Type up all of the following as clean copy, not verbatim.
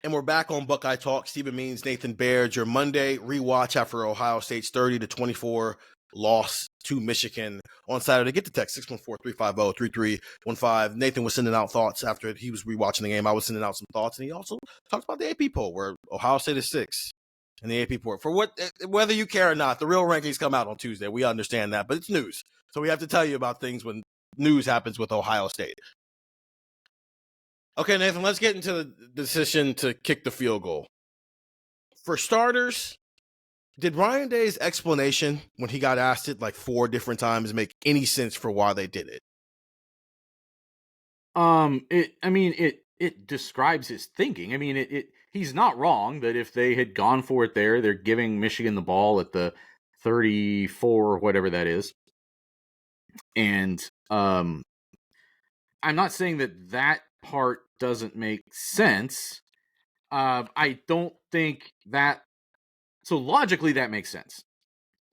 And we're back on Buckeye Talk. Stephen Means, Nathan Baird, your Monday rewatch after Ohio State's 30-24 loss to Michigan on Saturday. Get the text 614-350-3315. Nathan was sending out thoughts after he was rewatching the game. I was sending out some thoughts, and he also talked about the AP poll where Ohio State is 6 in the AP poll. For whether you care or not, the real rankings come out on Tuesday. We understand that, but it's news, so we have to tell you about things when news happens with Ohio State. Okay, Nathan, let's get into the decision to kick the field goal. For starters, did Ryan Day's explanation when he got asked it like 4 different times make any sense for why they did it? It describes his thinking. I mean, he's not wrong that if they had gone for it there, they're giving Michigan the ball at the 34 or whatever that is. And I'm not saying that part doesn't make sense. I don't think that. So logically, that makes sense.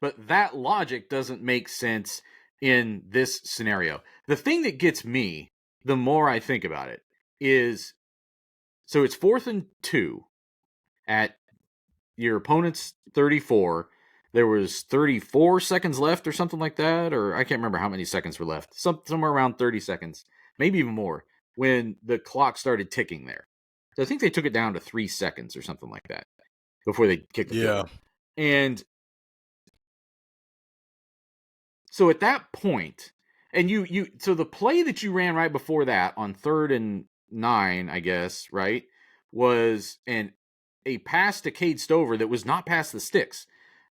But that logic doesn't make sense in this scenario. The thing that gets me, the more I think about it, is so it's 4th and 2 at your opponent's 34. There was 34 seconds left or something like that, or I can't remember how many seconds were left. Somewhere around 30 seconds, maybe even more, when the clock started ticking there. So I think they took it down to 3 seconds or something like that before they kicked the field goal. And so at that point, and so the play that you ran right before that on 3rd and 9, I guess, right, was a pass to Cade Stover that was not past the sticks.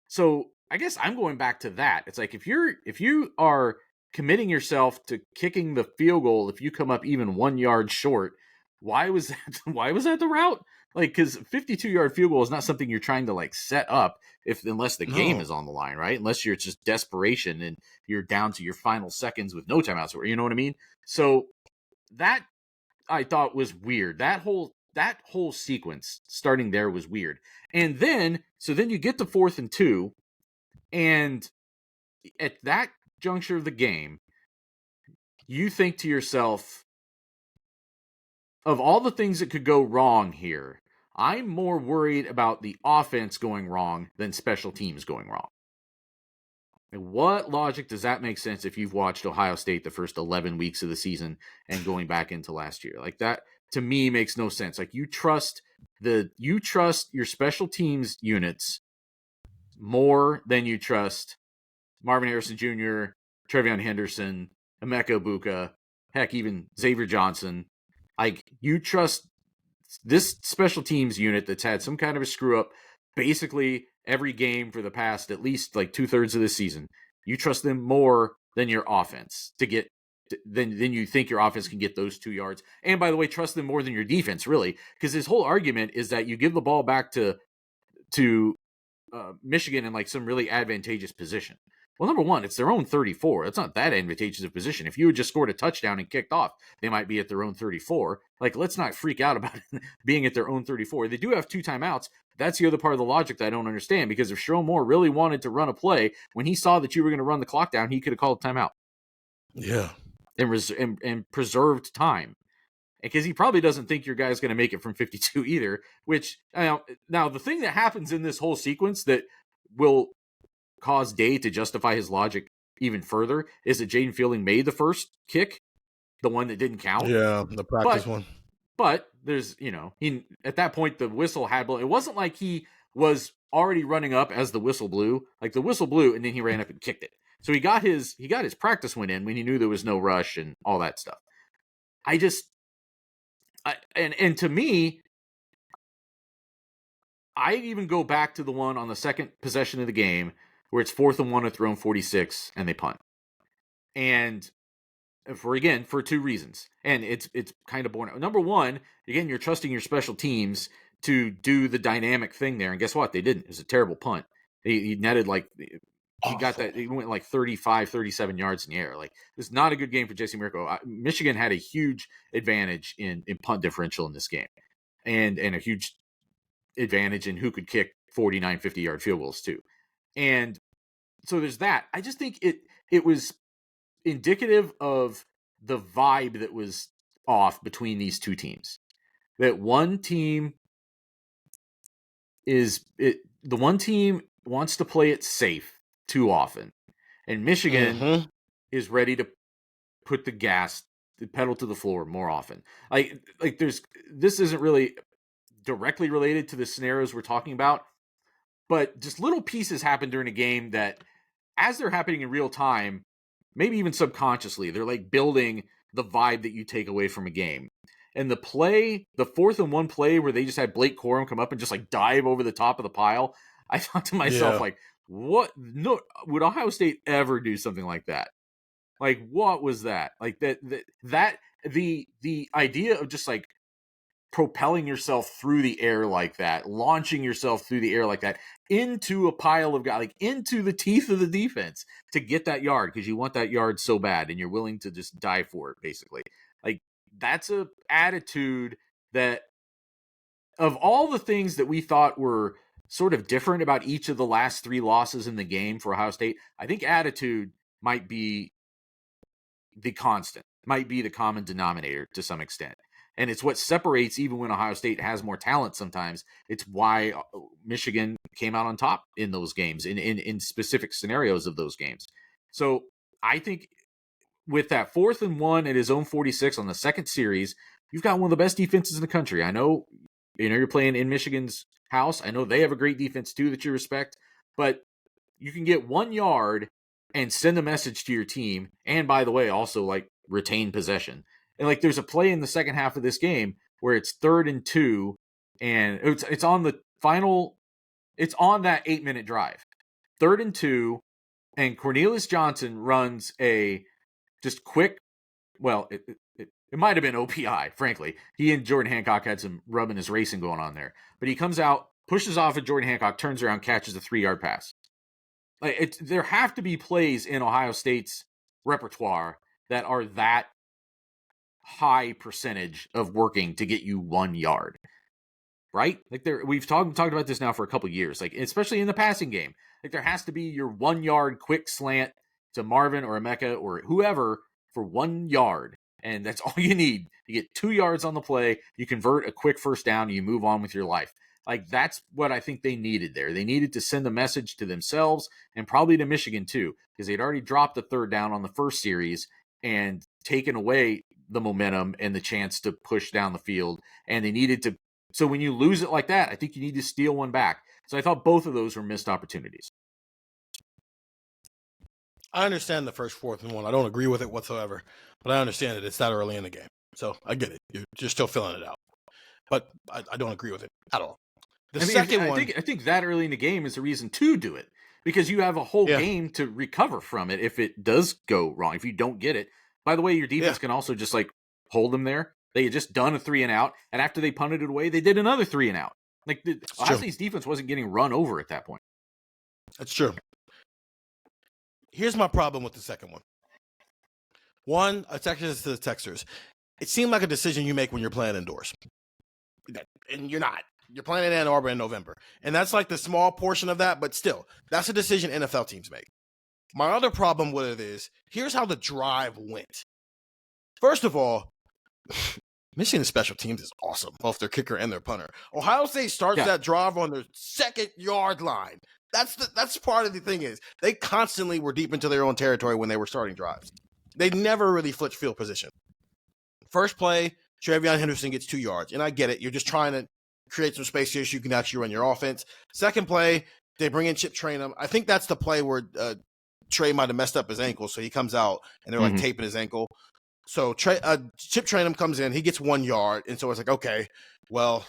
So I guess I'm going back to that. It's like if you are committing yourself to kicking the field goal, if you come up even 1 yard short, why was that the route? Like, because 52-yard field goal is not something you're trying to like set up unless the game is on the line, right? Unless you're just desperation and you're down to your final seconds with no timeouts, you know what I mean? So that I thought was weird. That whole sequence starting there was weird. And then you get to 4th and 2, and at that juncture of the game, you think to yourself, of all the things that could go wrong here, I'm more worried about the offense going wrong than special teams going wrong. And what logic does that make sense if you've watched Ohio State the first 11 weeks of the season and going back into last year? Like, that to me makes no sense. Like, you trust your special teams units more than you trust Marvin Harrison Jr., Trevion Henderson, Emeka Egbuka, heck, even Xavier Johnson. Like, you trust this special teams unit that's had some kind of a screw up basically every game for the past at least like 2/3 of the season. You trust them more than your offense than you think your offense can get those 2 yards. And by the way, trust them more than your defense, really, because his whole argument is that you give the ball back to Michigan in like some really advantageous position. Well, number one, it's their own 34. It's not that advantageous of position. If you had just scored a touchdown and kicked off, they might be at their own 34. Like, let's not freak out about it being at their own 34. They do have 2 timeouts. That's the other part of the logic that I don't understand, because if Sherrone Moore really wanted to run a play, when he saw that you were going to run the clock down, he could have called a timeout. Yeah. And preserved time. Because he probably doesn't think your guy's going to make it from 52 either, which, now the thing that happens in this whole sequence that will cause Day to justify his logic even further is that Jaden Fielding made the first kick, the one that didn't count. Yeah, the practice one. But there's, he at that point the whistle had blown. It wasn't like he was already running up as the whistle blew. Like, the whistle blew and then he ran up and kicked it. So he got his practice win in when he knew there was no rush and all that stuff. And to me, I even go back to the one on the second possession of the game where it's 4th and 1 at their own 46 and they punt. And for 2 reasons. And it's kind of born out. Number one, again, you're trusting your special teams to do the dynamic thing there. And guess what? They didn't. It was a terrible punt. He netted like, he went like 35, 37 yards in the air. Like, this is not a good game for J.C. Mirko. Michigan had a huge advantage in punt differential in this game. And a huge advantage in who could kick 49, 50-yard field goals too. And so there's that. I just think it was indicative of the vibe that was off between these two teams. That one team the one team wants to play it safe too often, and Michigan is ready to put the pedal to the floor more often. This isn't really directly related to the scenarios we're talking about, but just little pieces happen during a game that, as they're happening in real time, maybe even subconsciously, they're like building the vibe that you take away from a game. And the 4th and 1 play where they just had Blake Corum come up and just like dive over the top of the pile, I thought to myself, like, what? No, would Ohio State ever do something like that? Like, what was that? Like the idea of just like propelling yourself through the air like that, launching yourself through the air like that into a pile of guys, like into the teeth of the defense to get that yard because you want that yard so bad and you're willing to just die for it, basically. Like, that's a attitude that, of all the things that we thought were sort of different about each of the last 3 losses in the game for Ohio State, I think attitude might be the constant, might be the common denominator to some extent. And it's what separates, even when Ohio State has more talent sometimes, it's why Michigan came out on top in those games, in specific scenarios of those games. So I think with that 4th and 1 at his own 46 on the second series, you've got one of the best defenses in the country. I know, you're playing in Michigan's house. I know they have a great defense too that you respect, but you can get 1 yard and send a message to your team. And by the way, also like retain possession. And like, there's a play in the second half of this game where it's 3rd and 2, and it's on the final. It's on that 8-minute drive, 3rd and 2, and Cornelius Johnson runs a just quick. Well, it might have been OPI. Frankly, he and Jordan Hancock had some rubbing his racing going on there. But he comes out, pushes off at Jordan Hancock, turns around, catches a 3-yard pass. Like, there have to be plays in Ohio State's repertoire that are that high percentage of working to get you 1 yard, right? Like, we've talked about this now for a couple of years, like especially in the passing game. Like, there has to be your 1 yard quick slant to Marvin or Emeka or whoever for 1 yard, and that's all you need. You get 2 yards on the play, you convert a quick first down, and you move on with your life. Like, that's what I think they needed there. They needed to send a message to themselves and probably to Michigan too, because they'd already dropped the 3rd down on the first series and taken away the momentum and the chance to push down the field. And they needed to. So when you lose it like that, I think you need to steal one back. So I thought both of those were missed opportunities. I understand the first 4th and 1. I don't agree with it whatsoever, but I understand that it's that early in the game. So I get it. You're still filling it out. But I don't agree with it at all. I think that early in the game is a reason to do it, because you have a whole game to recover from it if it does go wrong, if you don't get it. By the way, your defense can also just like hold them there. They had just done a 3 and out, and after they punted it away, they did another 3 and out. Like, Ohio State's defense wasn't getting run over at that point. That's true. Here's my problem with the second one. One, I texted this to the texters. It seemed like a decision you make when you're playing indoors. And you're not. You're playing in Ann Arbor in November. And that's like the small portion of that, but still, that's a decision NFL teams make. My other problem with it is, here's how the drive went. First of all, Michigan's special teams is awesome, both their kicker and their punter. Ohio State starts that drive on their 2nd yard line. That's part of the thing is, they constantly were deep into their own territory when they were starting drives. They never really flipped field position. First play, Trevion Henderson gets 2 yards, and I get it. You're just trying to create some space here so you can actually run your offense. Second play, they bring in Chip Trayanum. I think that's the play where Trey might have messed up his ankle, so he comes out and they're like taping his ankle. So Chip Trayanum comes in, he gets 1 yard, and so it's like, okay, well,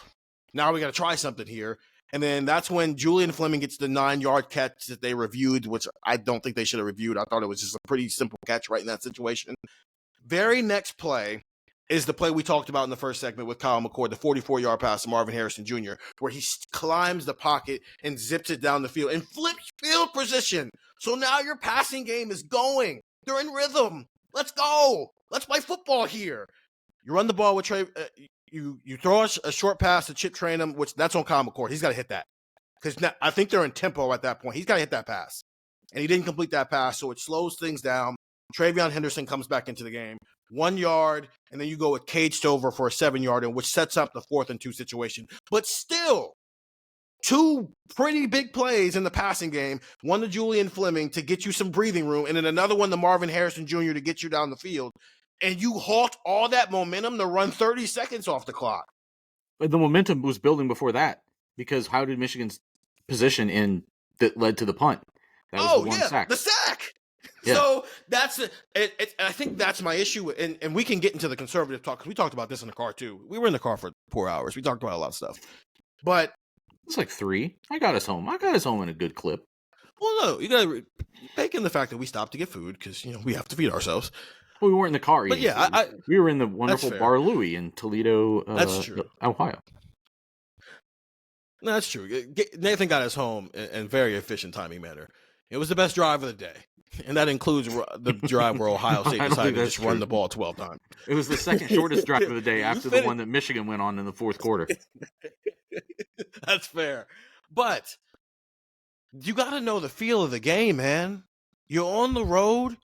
now we got to try something here. And then that's when Julian Fleming gets the 9-yard catch that they reviewed, which I don't think they should have reviewed. I thought it was just a pretty simple catch right in that situation. Very next play is the play we talked about in the first segment with Kyle McCord, the 44-yard pass to Marvin Harrison Jr., where he climbs the pocket and zips it down the field and flips field position. So now your passing game is going. They're in rhythm. Let's go. Let's play football here. You run the ball with Trey. You throw a short pass to Chip Trayanum, which that's on Kyle McCord. He's got to hit that. Because I think they're in tempo at that point. He's got to hit that pass. And he didn't complete that pass, so it slows things down. Trevion Henderson comes back into the game. 1 yard, and then you go with Cade Stover for a 7-yarder, which sets up the 4th and 2 situation. But still, 2 pretty big plays in the passing game, one to Julian Fleming to get you some breathing room, and then another one to Marvin Harrison Jr. to get you down the field. And you halt all that momentum to run 30 seconds off the clock. But the momentum was building before that, because how did Michigan's position in that led to the punt? That was the one sack. The sack. Yeah. So that's I think that's my issue, and we can get into the conservative talk, because we talked about this in the car too. We were in the car for 4 hours. We talked about a lot of stuff, but it's like 3. I got us home in a good clip. Well, no, you gotta bake in the fact that we stopped to get food, because we have to feed ourselves. Well, we weren't in the car. But yeah, we were in the wonderful Bar Louie in Toledo, that's true. Ohio. No, that's true. Nathan got us home in very efficient timing manner. It was the best drive of the day, and that includes the drive where Ohio State decided to just run the ball 12 times. It was the second shortest drive of the day after the one that Michigan went on in the fourth quarter. That's fair. But you got to know the feel of the game, man. You're on the road.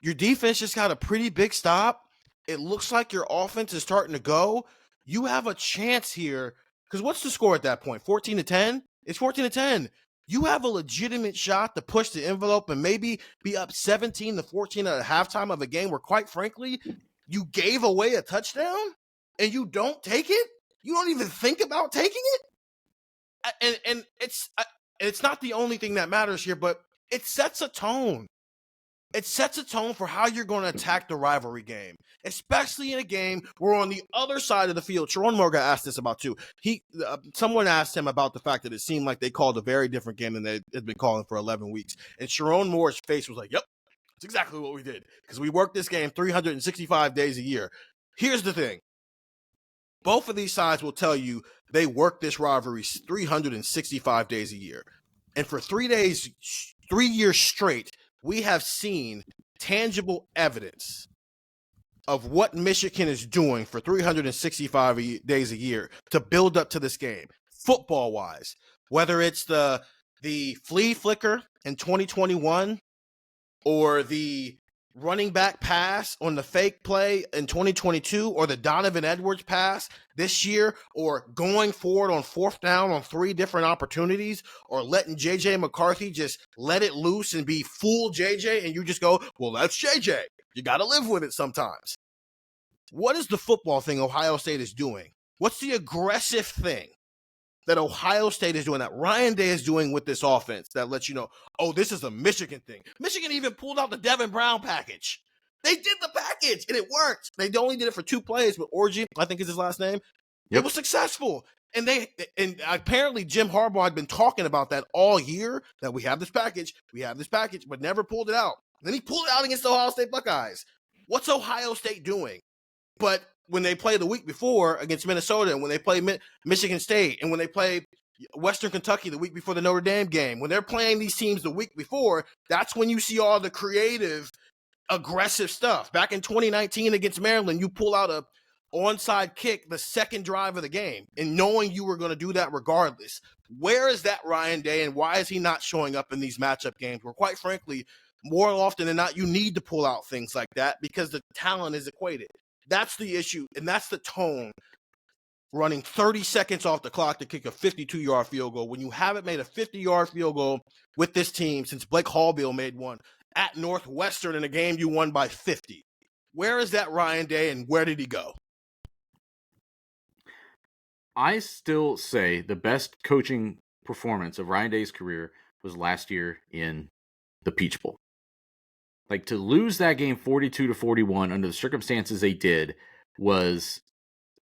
Your defense just got a pretty big stop. It looks like your offense is starting to go. You have a chance here, because what's the score at that point? 14-10? It's 14-10. You have a legitimate shot to push the envelope and maybe be up 17-14 at halftime of a game where, quite frankly, you gave away a touchdown and you don't take it? You don't even think about taking it? And it's not the only thing that matters here, but it sets a tone. It sets a tone for how you're going to attack the rivalry game, especially in a game where on the other side of the field, Sharon Morgan asked this about too. Someone asked him about the fact that it seemed like they called a very different game than they had been calling for 11 weeks. And Sharon Moore's face was like, yep, that's exactly what we did, because we worked this game 365 days a year. Here's the thing. Both of these sides will tell you they work this rivalry 365 days a year. And for 3 years straight, we have seen tangible evidence of what Michigan is doing for 365 days a year to build up to this game, football-wise. Whether it's the flea flicker in 2021 or the running back pass on the fake play in 2022, or the Donovan Edwards pass this year, or going forward on 4th down on 3 different opportunities, or letting JJ McCarthy just let it loose and be full JJ, and you just go, well, that's JJ. You got to live with it sometimes. What is the football thing Ohio State is doing? What's the aggressive thing that Ohio State is doing, that Ryan Day is doing with this offense, that lets you know, oh, this is a Michigan thing? Michigan even pulled out the Devin Brown package. They did the package, and it worked. They only did it for 2 plays, but Orji, I think is his last name, It was successful. And apparently Jim Harbaugh had been talking about that all year, that we have this package, but never pulled it out. Then he pulled it out against the Ohio State Buckeyes. What's Ohio State doing? But when they play the week before against Minnesota, and when they play Michigan State, and when they play Western Kentucky the week before the Notre Dame game, when they're playing these teams the week before, that's when you see all the creative, aggressive stuff. Back in 2019 against Maryland, you pull out a onside kick the second drive of the game, and knowing you were going to do that regardless. Where is that Ryan Day, and why is he not showing up in these matchup games where, quite frankly, more often than not, you need to pull out things like that because the talent is equated? That's the issue, and that's the tone. Running 30 seconds off the clock to kick a 52-yard field goal when you haven't made a 50-yard field goal with this team since Blake Hallbill made one at Northwestern in a game you won by 50. Where is that Ryan Day, and where did he go? I still say the best coaching performance of Ryan Day's career was last year in the Peach Bowl. Like, to lose that game 42-41 under the circumstances they did was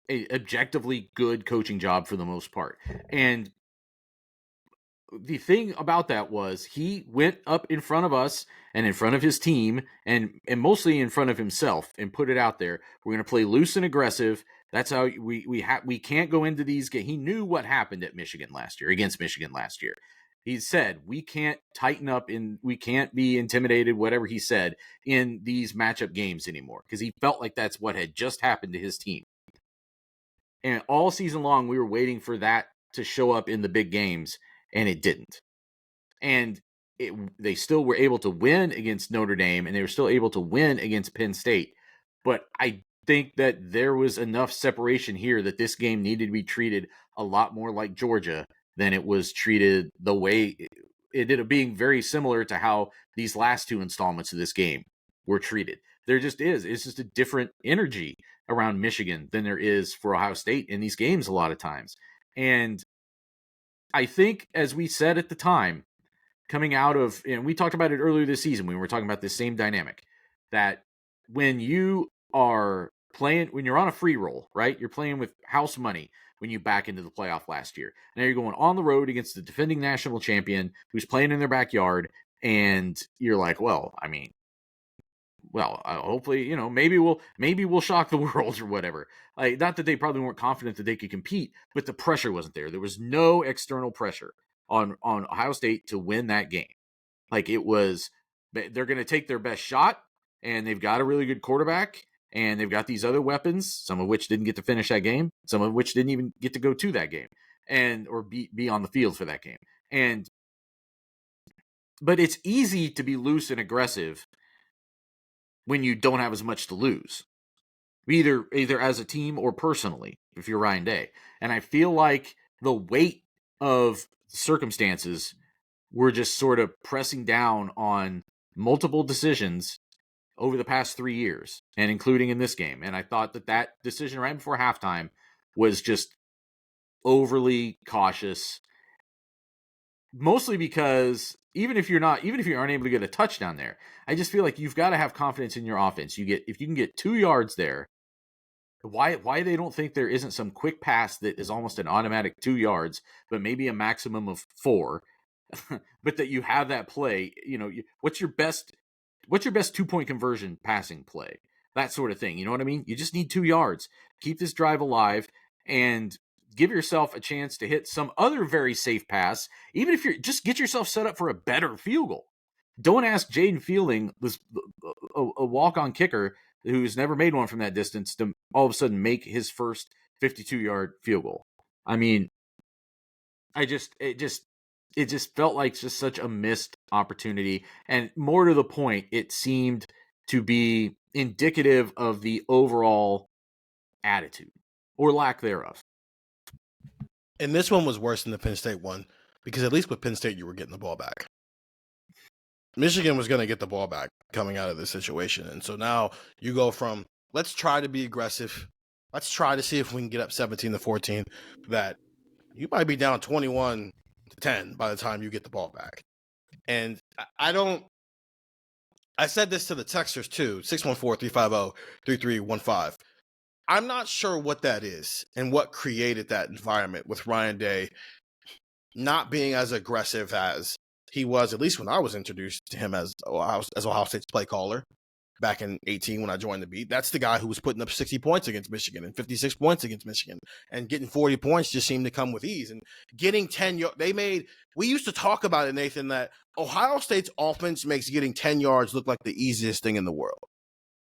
an objectively good coaching job for the most part. And the thing about that was he went up in front of us and in front of his team and mostly in front of himself and put it out there. We're going to play loose and aggressive. That's how we can't go into these games. He knew what happened at against Michigan last year. He said, we can't tighten up we can't be intimidated, whatever he said, in these matchup games anymore, because he felt like that's what had just happened to his team. And all season long, we were waiting for that to show up in the big games, and it didn't. And they still were able to win against Notre Dame, and they were still able to win against Penn State. But I think that there was enough separation here that this game needed to be treated a lot more like Georgia than it was treated the way it ended up being very similar to how these last two installments of this game were treated. There just is. It's just a different energy around Michigan than there is for Ohio State in these games a lot of times. And I think, as we said at the time, coming out of, and we talked about it earlier this season when we were talking about this same dynamic, that when you are playing, when you're on a free roll, right? You're playing with house money when you back into the playoff last year. Now you're going on the road against the defending national champion who's playing in their backyard, and you're like, well, I mean, hopefully, maybe we'll shock the world or whatever. Like, not that they probably weren't confident that they could compete, but the pressure wasn't there. There was no external pressure on Ohio State to win that game. Like, it was, they're going to take their best shot, and they've got a really good quarterback, and they've got these other weapons, some of which didn't get to finish that game, some of which didn't even get to go to that game, or be on the field for that game. But it's easy to be loose and aggressive when you don't have as much to lose, either as a team or personally, if you're Ryan Day. And I feel like the weight of circumstances were just sort of pressing down on multiple decisions over the past 3 years, and including in this game. And I thought that decision right before halftime was just overly cautious, mostly because even if you aren't able to get a touchdown there, I just feel like you've got to have confidence in your offense. If you can get 2 yards there, why they don't think there isn't some quick pass that is almost an automatic 2 yards, but maybe a maximum of 4, but that you have that play. What's your best 2-point conversion passing play? That sort of thing. You know what I mean? You just need 2 yards. Keep this drive alive and give yourself a chance to hit some other very safe pass, even if just get yourself set up for a better field goal. Don't ask Jaden Fielding, a walk-on kicker who's never made one from that distance, to all of a sudden make his first 52-yard field goal. I mean, it just felt like just such a missed opportunity. And more to the point, it seemed to be indicative of the overall attitude or lack thereof. And this one was worse than the Penn State one, because at least with Penn State, you were getting the ball back. Michigan was going to get the ball back coming out of this situation. And so now you go from, let's try to be aggressive. Let's try to see if we can get up 17-14, that you might be down 21-10 by the time you get the ball back. And I said this to the texters too, 614-350-3315. I'm not sure what that is and what created that environment with Ryan Day not being as aggressive as he was, at least when I was introduced to him as Ohio State's play caller back in 2018 when I joined the beat. That's the guy who was putting up 60 points against Michigan and 56 points against Michigan, and getting 40 points just seemed to come with ease. And getting 10 yards, we used to talk about it, Nathan, that Ohio State's offense makes getting 10 yards look like the easiest thing in the world.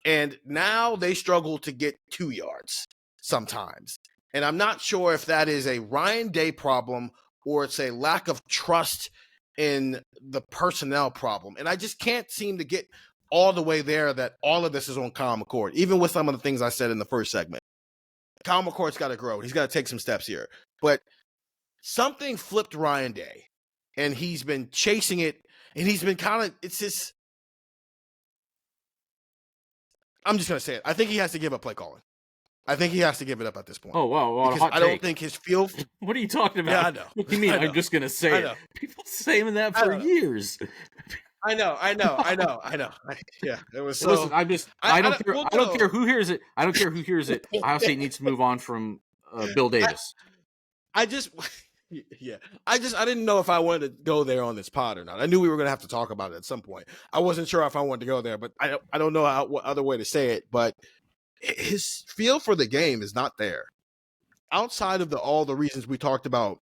And now they struggle to get 2 yards sometimes. And I'm not sure if that is a Ryan Day problem or it's a lack of trust in the personnel problem. And I just can't seem to get all the way there that all of this is on Kyle McCord, even with some of the things I said in the first segment. Kyle McCord's got to grow. He's got to take some steps here. But something flipped Ryan Day, and he's been chasing it, and he's been it's just, I'm just going to say it. I think he has to give up play calling. I think he has to give it up at this point. Oh, wow. Because I don't think his feel. What are you talking about? Yeah, I know. What do you mean? I'm just going to say it. People saying that for years. I know. Yeah, it was so. Listen, I don't care who hears it. I don't care who hears it. Ohio State needs to move on from Bill Davis. I didn't know if I wanted to go there on this pod or not. I knew we were going to have to talk about it at some point. I wasn't sure if I wanted to go there, but I don't know what other way to say it. But his feel for the game is not there. Outside of all the reasons we talked about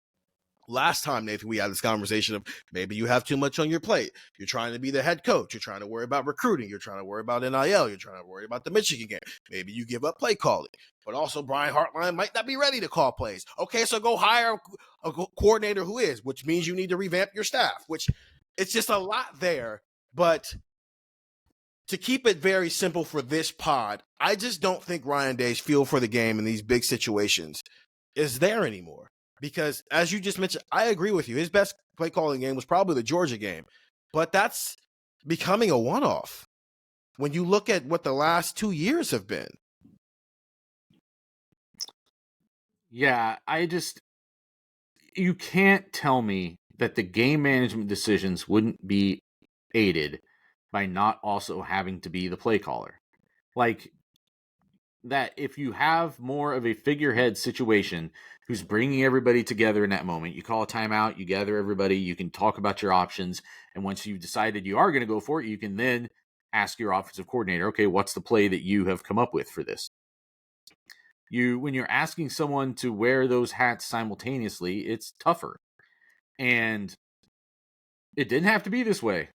last time, Nathan, we had this conversation of maybe you have too much on your plate. You're trying to be the head coach. You're trying to worry about recruiting. You're trying to worry about NIL. You're trying to worry about the Michigan game. Maybe you give up play calling. But also Brian Hartline might not be ready to call plays. Okay, so go hire a coordinator who is, which means you need to revamp your staff, which it's just a lot there. But to keep it very simple for this pod, I just don't think Ryan Day's feel for the game in these big situations is there anymore. because as you just mentioned, I agree with you. His best play calling game was probably the Georgia game, but that's becoming a one-off when you look at what the last 2 years have been. Yeah, you can't tell me that the game management decisions wouldn't be aided by not also having to be the play caller. Like, that if you have more of a figurehead situation who's bringing everybody together in that moment, you call a timeout, you gather everybody, you can talk about your options, and once you've decided you are going to go for it, you can then ask your offensive coordinator, okay, what's the play that you have come up with for this? When you're asking someone to wear those hats simultaneously, it's tougher. And it didn't have to be this way.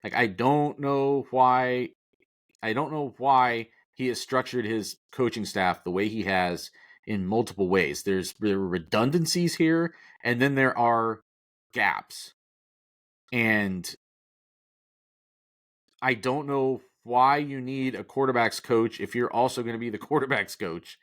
Like, I don't know why he has structured his coaching staff the way he has in multiple ways. There are redundancies here, and then there are gaps. And I don't know why you need a quarterback's coach if you're also going to be the quarterback's coach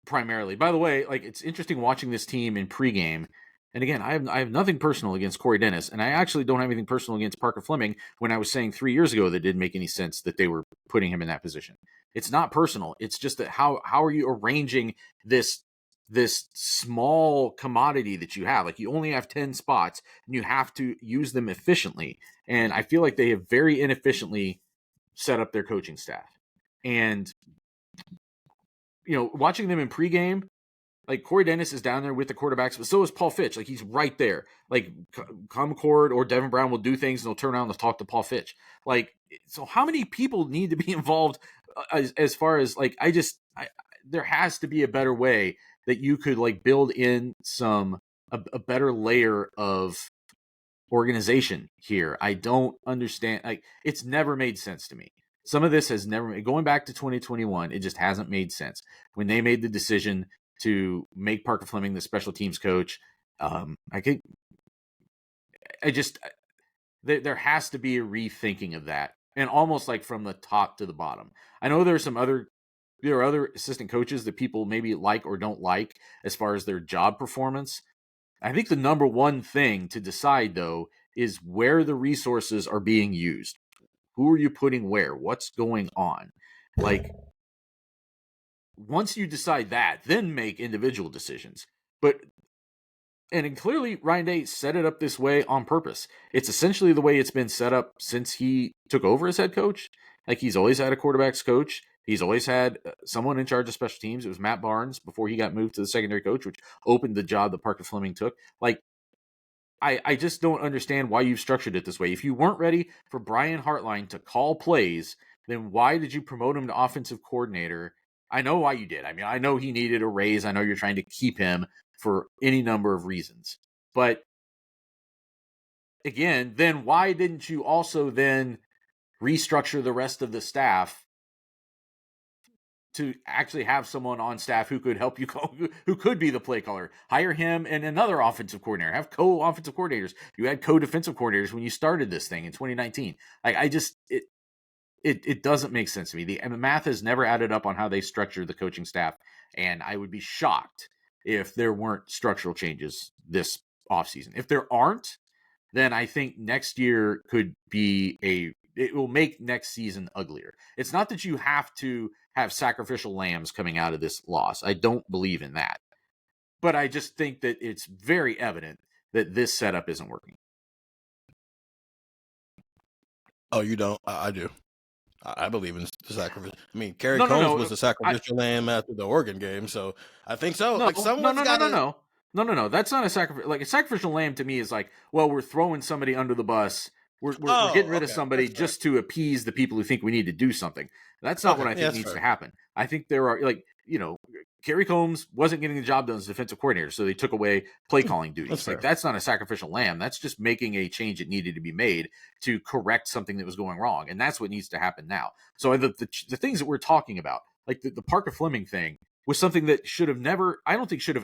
primarily. By the way, like, it's interesting watching this team in pregame. And again, I have nothing personal against Corey Dennis, and I actually don't have anything personal against Parker Fleming when I was saying 3 years ago that didn't make any sense that they were putting him in that position. It's not personal. It's just that how are you arranging this small commodity that you have? Like, you only have 10 spots and you have to use them efficiently. And I feel like they have very inefficiently set up their coaching staff. And watching them in pregame, like, Corey Dennis is down there with the quarterbacks, but so is Paul Fitch. Like, he's right there. Like, Concord or Devin Brown will do things and they'll turn around and talk to Paul Fitch. Like, so how many people need to be involved as far as, like, there has to be a better way that you could, like, build in a better layer of organization here. I don't understand. Like, it's never made sense to me. Some of this has never, going back to 2021, it just hasn't made sense. When they made the decision to make Parker Fleming the special teams coach, there has to be a rethinking of that, and almost like from the top to the bottom. I know there are other assistant coaches that people maybe like or don't like as far as their job performance. I think the number one thing to decide, though, is where the resources are being used. Who are you putting where? What's going on? Like, once you decide that, then make individual decisions. And clearly, Ryan Day set it up this way on purpose. It's essentially the way it's been set up since he took over as head coach. Like, he's always had a quarterback's coach. He's always had someone in charge of special teams. It was Matt Barnes before he got moved to the secondary coach, which opened the job that Parker Fleming took. Like, I just don't understand why you've structured it this way. If you weren't ready for Brian Hartline to call plays, then why did you promote him to offensive coordinator? I know why you did. I mean, I know he needed a raise. I know you're trying to keep him for any number of reasons. But again, then why didn't you also then restructure the rest of the staff to actually have someone on staff who could help you who could be the play caller? Hire him and another offensive coordinator. Have co-offensive coordinators. You had co-defensive coordinators when you started this thing in 2019. Like, it doesn't make sense to me. The math has never added up on how they structure the coaching staff, and I would be shocked if there weren't structural changes this offseason. If there aren't, then I think next year could be it will make next season uglier. It's not that you have to have sacrificial lambs coming out of this loss. I don't believe in that. But I just think that it's very evident that this setup isn't working. Oh, you don't? I do. I believe in the sacrifice. I mean, Kerry Combs was the sacrificial lamb after the Oregon game, so I think so. No, That's not a sacrifice. Like, a sacrificial lamb to me is like, well, we're throwing somebody under the bus. We're getting rid of somebody just to appease the people who think we need to do something. That's not what I think needs to happen. I think there are, like, Kerry Combs wasn't getting the job done as defensive coordinator, so they took away play calling duties. That's not a sacrificial lamb. That's just making a change that needed to be made to correct something that was going wrong, and that's what needs to happen now. So the things that we're talking about, like the Parker Fleming thing, was something that should have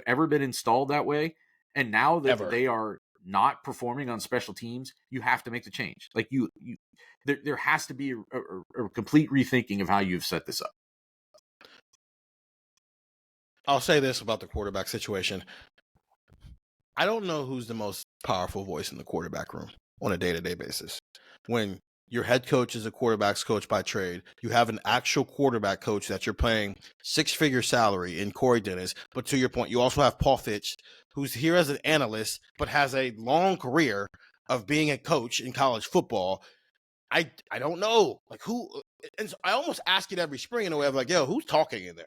ever been installed that way. And now that they are not performing on special teams, you have to make the change. Like, there has to be a complete rethinking of how you've set this up. I'll say this about the quarterback situation. I don't know who's the most powerful voice in the quarterback room on a day-to-day basis. When your head coach is a quarterback's coach by trade, you have an actual quarterback coach that you're paying six-figure salary in Corey Dennis. But to your point, you also have Paul Fitch, who's here as an analyst, but has a long career of being a coach in college football. I don't know, like, who, and so I almost ask it every spring in a way of like, yo, who's talking in there?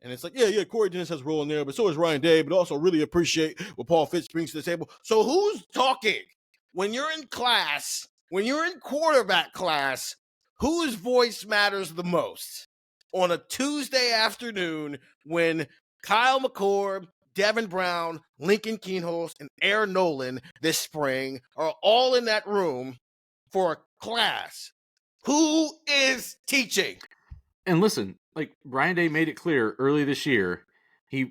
And it's like, yeah, Corey Dennis has a role in there, but so is Ryan Day, but also really appreciate what Paul Fitz brings to the table. So who's talking? When you're in class, when you're in quarterback class, whose voice matters the most? On a Tuesday afternoon when Kyle McCord, Devin Brown, Lincoln Keenholz, and Aaron Nolan this spring are all in that room for a class. Who is teaching? And listen, like Ryan Day made it clear early this year,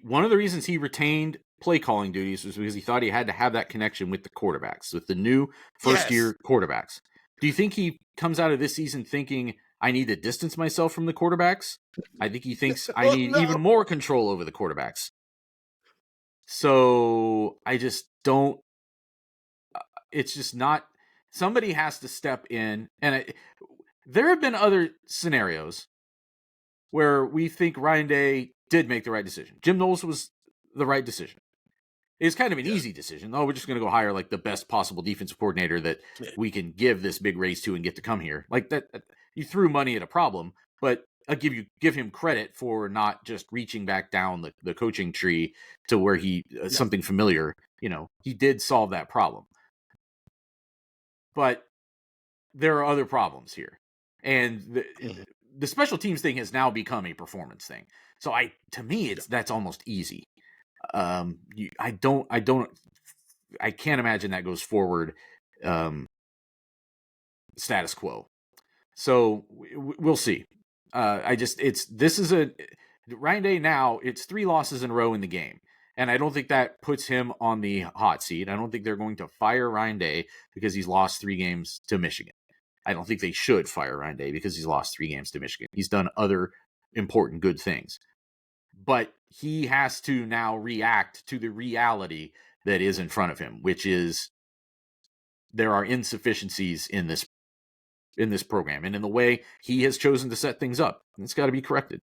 one of the reasons he retained play calling duties was because he thought he had to have that connection with the quarterbacks, with the new first-year quarterbacks. Do you think he comes out of this season thinking, I need to distance myself from the quarterbacks? I think he thinks I need even more control over the quarterbacks. So I just don't, it's just not, somebody has to step in. And there have been other scenarios where we think Ryan Day did make the right decision. Jim Knowles was the right decision. It's kind of an easy decision. Oh, we're just going to go hire like the best possible defensive coordinator that we can give this big raise to and get to come here. Like that, you threw money at a problem, but I give him credit for not just reaching back down the coaching tree to where something familiar. You know, he did solve that problem. But there are other problems here, and the special teams thing has now become a performance thing. So to me, that's almost easy. I can't imagine that goes forward status quo. So we'll see. Ryan Day now, it's 3 losses in a row in the game. And I don't think that puts him on the hot seat. I don't think they're going to fire Ryan Day because he's lost 3 games to Michigan. I don't think they should fire Ryan Day because he's lost 3 games to Michigan. He's done other important good things. But he has to now react to the reality that is in front of him, which is there are insufficiencies in this program and in the way he has chosen to set things up. It's got to be corrected.